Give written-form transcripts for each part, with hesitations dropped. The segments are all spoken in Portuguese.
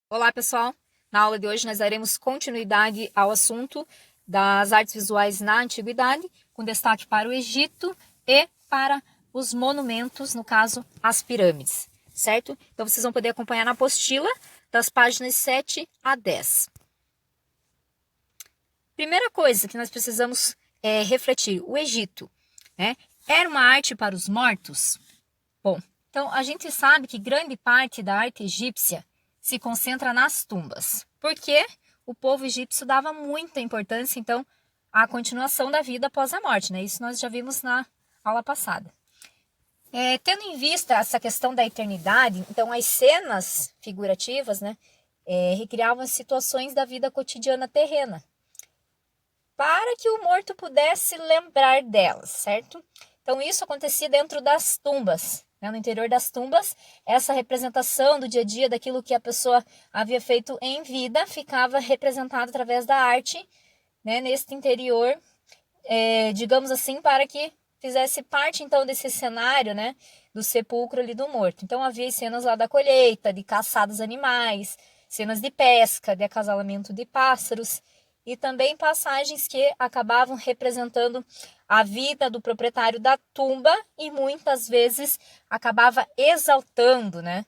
Olá, pessoal! Na aula de hoje nós daremos continuidade ao assunto das artes visuais na antiguidade, com destaque para o Egito e para os monumentos, no caso, as pirâmides, certo? Então vocês vão poder acompanhar na apostila das páginas 7 a 10. Primeira coisa que nós precisamos refletir, o Egito, né? Era uma arte para os mortos? Bom, então a gente sabe que grande parte da arte egípcia se concentra nas tumbas, porque o povo egípcio dava muita importância, então, à continuação da vida após a morte, né? Isso nós já vimos na aula passada. Tendo em vista essa questão da eternidade, então as cenas figurativas, né, recriavam as situações da vida cotidiana terrena, para que o morto pudesse lembrar delas, certo? Então isso acontecia dentro das tumbas, né? No interior das tumbas, essa representação do dia a dia, daquilo que a pessoa havia feito em vida, ficava representada através da arte, né? Neste interior, digamos assim, para que fizesse parte então desse cenário, né, do sepulcro ali do morto. Então havia cenas lá da colheita, de caçar dos animais, cenas de pesca, de acasalamento de pássaros, e também passagens que acabavam representando a vida do proprietário da tumba e muitas vezes acabava exaltando, né,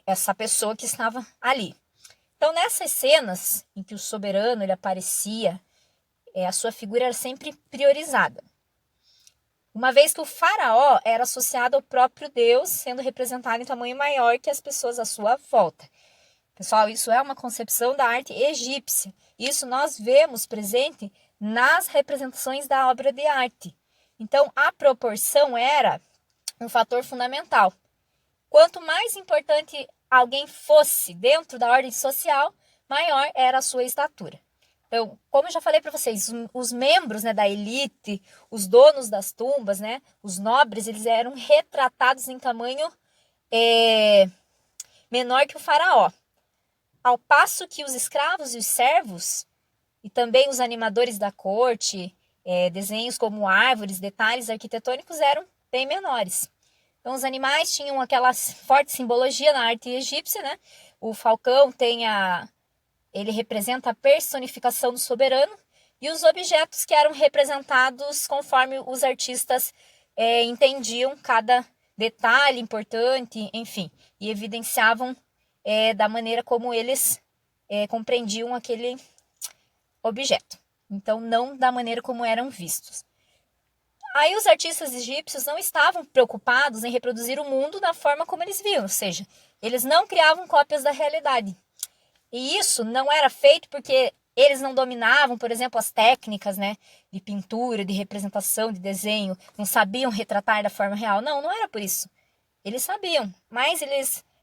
essa pessoa que estava ali. Então, nessas cenas em que o soberano ele aparecia, a sua figura era sempre priorizada. Uma vez que o faraó era associado ao próprio Deus, sendo representado em tamanho maior que as pessoas à sua volta. Pessoal, isso é uma concepção da arte egípcia. Isso nós vemos presente nas representações da obra de arte. Então, a proporção era um fator fundamental. Quanto mais importante alguém fosse dentro da ordem social, maior era a sua estatura. Então, como eu já falei para vocês, os membros, né, da elite, os donos das tumbas, né, os nobres, eles eram retratados em tamanho menor que o faraó. Ao passo que os escravos e os servos, e também os animadores da corte, desenhos como árvores, detalhes arquitetônicos eram bem menores. Então, os animais tinham aquela forte simbologia na arte egípcia, né? O falcão ele representa a personificação do soberano, e os objetos que eram representados conforme os artistas entendiam cada detalhe importante, enfim, e evidenciavam da maneira como eles compreendiam aquele objeto. Então, não da maneira como eram vistos. Aí os artistas egípcios não estavam preocupados em reproduzir o mundo da forma como eles viam, ou seja, eles não criavam cópias da realidade. E isso não era feito porque eles não dominavam, por exemplo, as técnicas, né, de pintura, de representação, de desenho, não sabiam retratar da forma real. Não, não era por isso. Eles sabiam, mas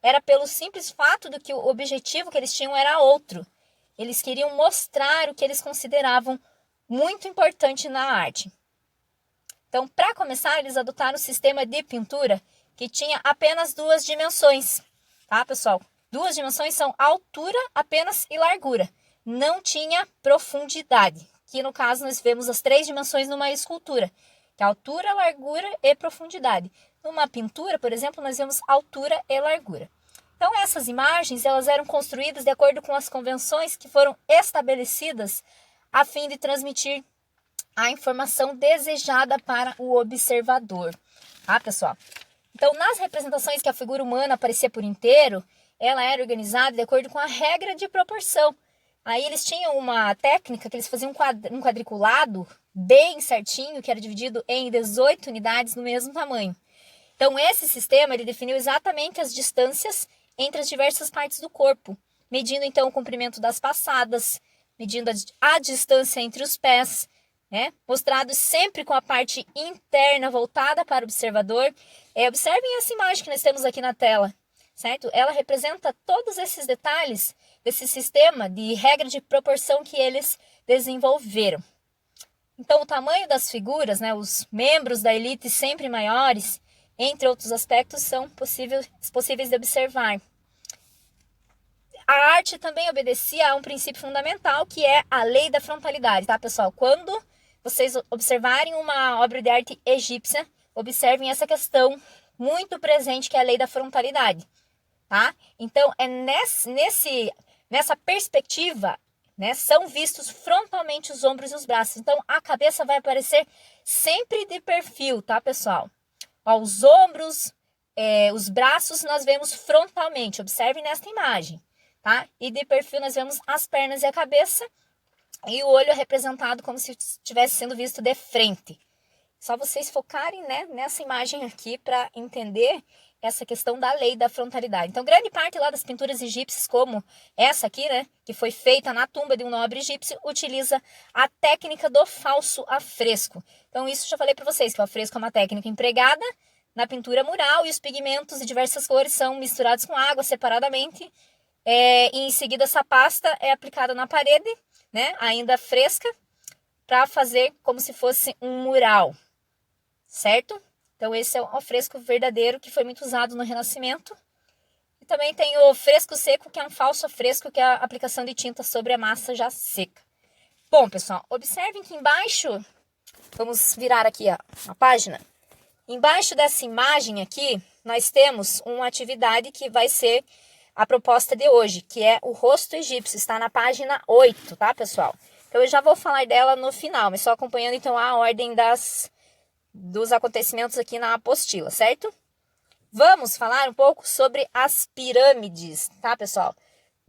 era pelo simples fato do que o objetivo que eles tinham era outro. Eles queriam mostrar o que eles consideravam muito importante na arte. Então, para começar, eles adotaram um sistema de pintura que tinha apenas duas dimensões, tá, pessoal? Duas dimensões são altura apenas e largura. Não tinha profundidade, que no caso nós vemos as três dimensões numa escultura, que é altura, largura e profundidade. Numa pintura, por exemplo, nós vemos altura e largura. Então, essas imagens elas eram construídas de acordo com as convenções que foram estabelecidas a fim de transmitir a informação desejada para o observador. Tá, pessoal? Então, nas representações que a figura humana aparecia por inteiro, ela era organizada de acordo com a regra de proporção. Aí eles tinham uma técnica que eles faziam um quadriculado bem certinho, que era dividido em 18 unidades no mesmo tamanho. Então, esse sistema ele definiu exatamente as distâncias entre as diversas partes do corpo, medindo então o comprimento das passadas, medindo a distância entre os pés, né? Mostrados sempre com a parte interna voltada para o observador. Observem essa imagem que nós temos aqui na tela, certo? Ela representa todos esses detalhes desse sistema de regra de proporção que eles desenvolveram. Então, o tamanho das figuras, né, os membros da elite sempre maiores, entre outros aspectos, são possíveis de observar. A arte também obedecia a um princípio fundamental, que é a lei da frontalidade, tá, pessoal? Quando vocês observarem uma obra de arte egípcia, observem essa questão muito presente, que é a lei da frontalidade. tá? Então, é nessa perspectiva, né, são vistos frontalmente os ombros e os braços. Então, a cabeça vai aparecer sempre de perfil, tá, pessoal? Ó, os ombros, os braços nós vemos frontalmente, observe nesta imagem, tá? E de perfil nós vemos as pernas e a cabeça, e o olho é representado como se estivesse sendo visto de frente. Só vocês focarem, né, nessa imagem aqui para entender essa questão da lei da frontalidade. Então, grande parte lá das pinturas egípcias, como essa aqui, né, que foi feita na tumba de um nobre egípcio, utiliza a técnica do falso afresco. Então, isso já falei para vocês, que o afresco é uma técnica empregada na pintura mural e os pigmentos de diversas cores são misturados com água separadamente. E em seguida, essa pasta é aplicada na parede, né, ainda fresca, para fazer como se fosse um mural, certo? Então esse é o fresco verdadeiro que foi muito usado no Renascimento. E também tem o fresco seco, que é um falso fresco, que é a aplicação de tinta sobre a massa já seca. Bom, pessoal, observem que embaixo, vamos virar aqui a página. Embaixo dessa imagem aqui, nós temos uma atividade que vai ser a proposta de hoje, que é o rosto egípcio, está na página 8, tá, pessoal? Então eu já vou falar dela no final, mas só acompanhando então a ordem dos acontecimentos aqui na apostila, certo? Vamos falar um pouco sobre as pirâmides, tá, pessoal?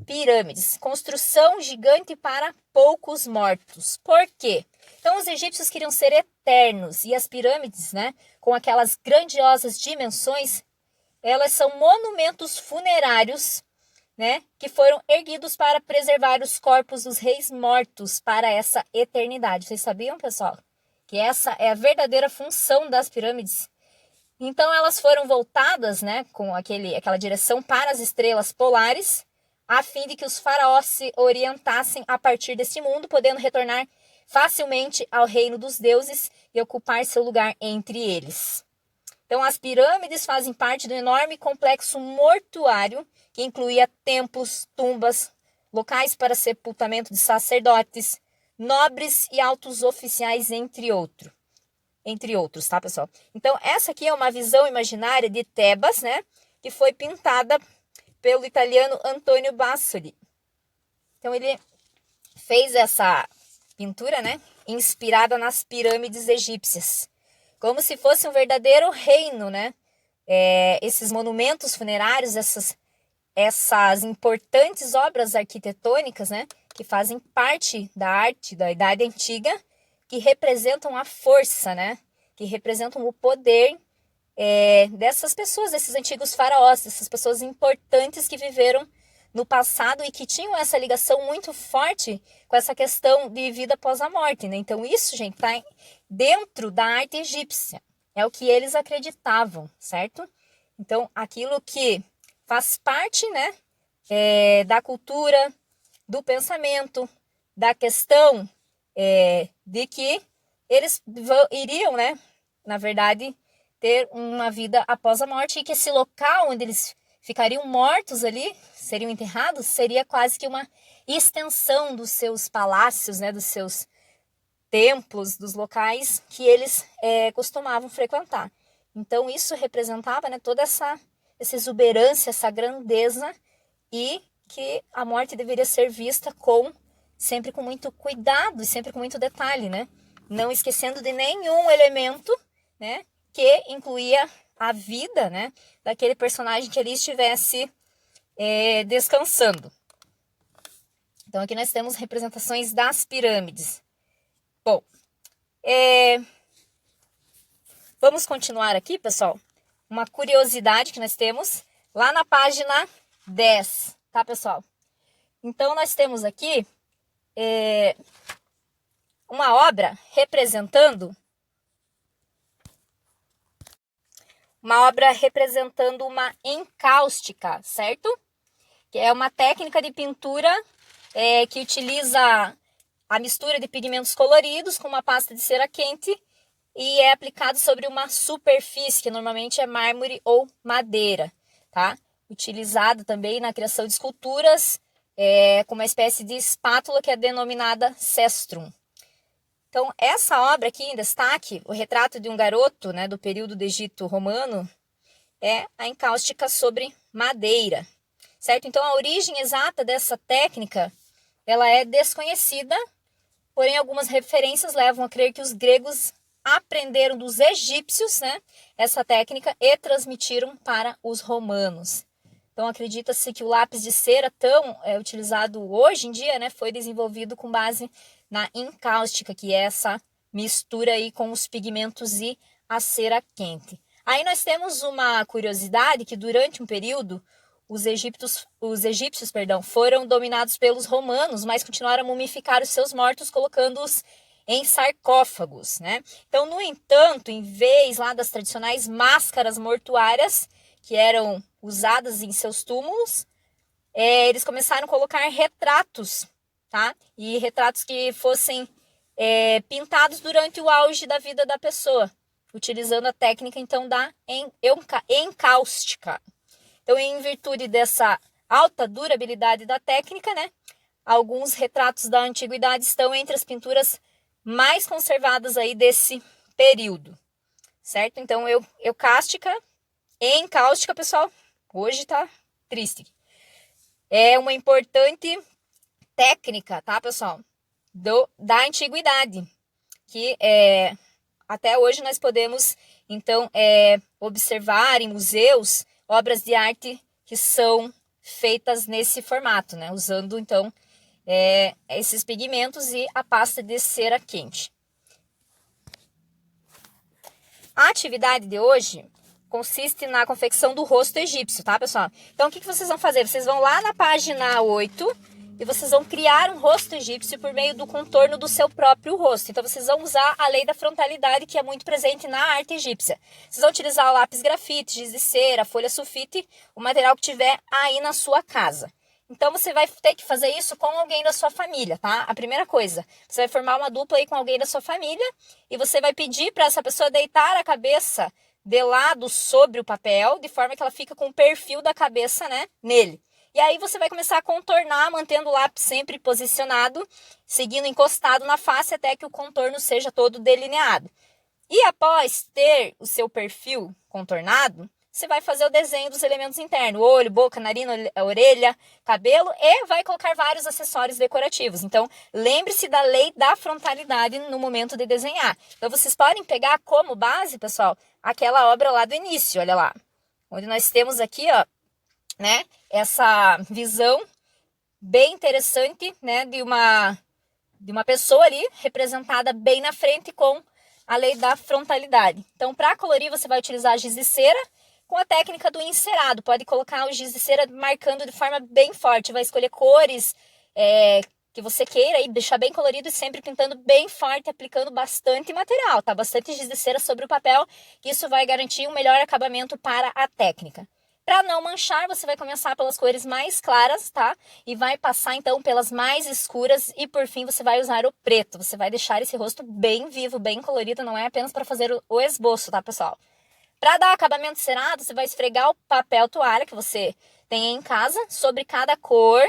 Pirâmides, construção gigante para poucos mortos. Por quê? Então, os egípcios queriam ser eternos e as pirâmides, né, com aquelas grandiosas dimensões, elas são monumentos funerários, né, que foram erguidos para preservar os corpos dos reis mortos para essa eternidade. Vocês sabiam, pessoal? Que essa é a verdadeira função das pirâmides. Então elas foram voltadas, né, com aquela direção para as estrelas polares, a fim de que os faraós se orientassem a partir desse mundo, podendo retornar facilmente ao reino dos deuses e ocupar seu lugar entre eles. Então as pirâmides fazem parte do enorme complexo mortuário, que incluía templos, tumbas, locais para sepultamento de sacerdotes, nobres e altos oficiais, entre outros, tá, pessoal? Então, essa aqui é uma visão imaginária de Tebas, né, que foi pintada pelo italiano Antonio Bassoli. Então, ele fez essa pintura, né, inspirada nas pirâmides egípcias, como se fosse um verdadeiro reino, né? Esses monumentos funerários, essas importantes obras arquitetônicas, né, que fazem parte da arte da Idade Antiga, que representam a força, né, que representam o poder dessas pessoas, desses antigos faraós, dessas pessoas importantes que viveram no passado e que tinham essa ligação muito forte com essa questão de vida após a morte, né? Então isso, gente, está dentro da arte egípcia, é o que eles acreditavam, certo? Então aquilo que faz parte, né, da cultura, do pensamento, da questão de que eles iriam, né, na verdade, ter uma vida após a morte e que esse local onde eles ficariam mortos ali, seriam enterrados, seria quase que uma extensão dos seus palácios, né, dos seus templos, dos locais que eles costumavam frequentar. Então isso representava, né, toda essa exuberância, essa grandeza, e que a morte deveria ser vista sempre com muito cuidado e sempre com muito detalhe, né? Não esquecendo de nenhum elemento, né, que incluía a vida, né, daquele personagem que ali estivesse descansando. Então aqui nós temos representações das pirâmides. Bom, vamos continuar aqui, pessoal. Uma curiosidade que nós temos lá na página 10, tá, pessoal? Então nós temos aqui uma obra representando uma encáustica, certo? Que é uma técnica de pintura que utiliza a mistura de pigmentos coloridos com uma pasta de cera quente e é aplicado sobre uma superfície, que normalmente é mármore ou madeira, tá? Utilizado também na criação de esculturas com uma espécie de espátula que é denominada cestrum. Então, essa obra aqui em destaque, o retrato de um garoto, né, do período do Egito romano, é a encáustica sobre madeira. certo? Então, a origem exata dessa técnica, ela é desconhecida, porém algumas referências levam a crer que os gregos aprenderam dos egípcios, né, essa técnica e transmitiram para os romanos. Então, acredita-se que o lápis de cera tão utilizado hoje em dia, né, foi desenvolvido com base na encáustica, que é essa mistura aí com os pigmentos e a cera quente. Aí nós temos uma curiosidade que durante um período os egípcios, foram dominados pelos romanos, mas continuaram a mumificar os seus mortos colocando-os em sarcófagos, né? Então, no entanto, em vez lá das tradicionais máscaras mortuárias que eram usadas em seus túmulos, eles começaram a colocar retratos, tá? E retratos que fossem pintados durante o auge da vida da pessoa, utilizando a técnica, então, da encáustica. Então, em virtude dessa alta durabilidade da técnica, né, alguns retratos da antiguidade estão entre as pinturas mais conservadas aí desse período, certo? Então, encáustica, pessoal, hoje tá triste. É uma importante técnica, tá, pessoal, da antiguidade, que até hoje nós podemos, então, observar em museus obras de arte que são feitas nesse formato, né? Usando, então, esses pigmentos e a pasta de cera quente. A atividade de hoje consiste na confecção do rosto egípcio, tá, pessoal? Então, o que vocês vão fazer? Vocês vão lá na página 8 e vocês vão criar um rosto egípcio por meio do contorno do seu próprio rosto. Então, vocês vão usar a lei da frontalidade, que é muito presente na arte egípcia. Vocês vão utilizar o lápis grafite, giz de cera, folha sulfite, o material que tiver aí na sua casa. Então, você vai ter que fazer isso com alguém da sua família, tá? A primeira coisa, você vai formar uma dupla aí com alguém da sua família e você vai pedir para essa pessoa deitar a cabeça de lado sobre o papel, de forma que ela fica com o perfil da cabeça, né, nele. E aí você vai começar a contornar, mantendo o lápis sempre posicionado, seguindo encostado na face até que o contorno seja todo delineado. E após ter o seu perfil contornado, você vai fazer o desenho dos elementos internos, olho, boca, narina, orelha, cabelo, e vai colocar vários acessórios decorativos. Então, lembre-se da lei da frontalidade no momento de desenhar. Então, vocês podem pegar como base, pessoal, aquela obra lá do início, olha lá. Onde nós temos aqui, ó, né, essa visão bem interessante, né, de uma pessoa ali representada bem na frente com a lei da frontalidade. Então, para colorir, você vai utilizar giz de cera com a técnica do encerado. Pode colocar o giz de cera marcando de forma bem forte. Vai escolher cores que você queira e deixar bem colorido e sempre pintando bem forte, aplicando bastante material, tá? Bastante giz de cera sobre o papel. Isso vai garantir um melhor acabamento para a técnica. Para não manchar, você vai começar pelas cores mais claras, tá? E vai passar, então, pelas mais escuras e, por fim, você vai usar o preto. Você vai deixar esse rosto bem vivo, bem colorido, não é apenas para fazer o esboço, tá, pessoal? Para dar acabamento cerado, você vai esfregar o papel toalha que você tem em casa sobre cada cor,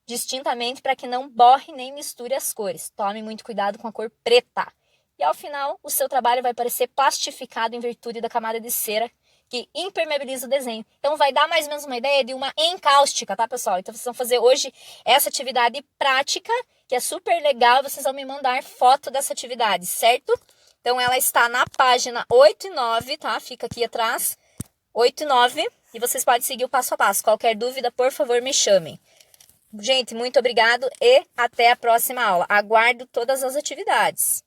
distintamente, para que não borre nem misture as cores. Tome muito cuidado com a cor preta. E, ao final, o seu trabalho vai parecer plastificado em virtude da camada de cera que impermeabiliza o desenho. Então, vai dar mais ou menos uma ideia de uma encáustica, tá, pessoal? Então, vocês vão fazer hoje essa atividade prática, que é super legal. Vocês vão me mandar foto dessa atividade, certo? Então, ela está na página 8 e 9, tá? Fica aqui atrás, 8 e 9. E vocês podem seguir o passo a passo. Qualquer dúvida, por favor, me chamem. Gente, muito obrigado e até a próxima aula. Aguardo todas as atividades.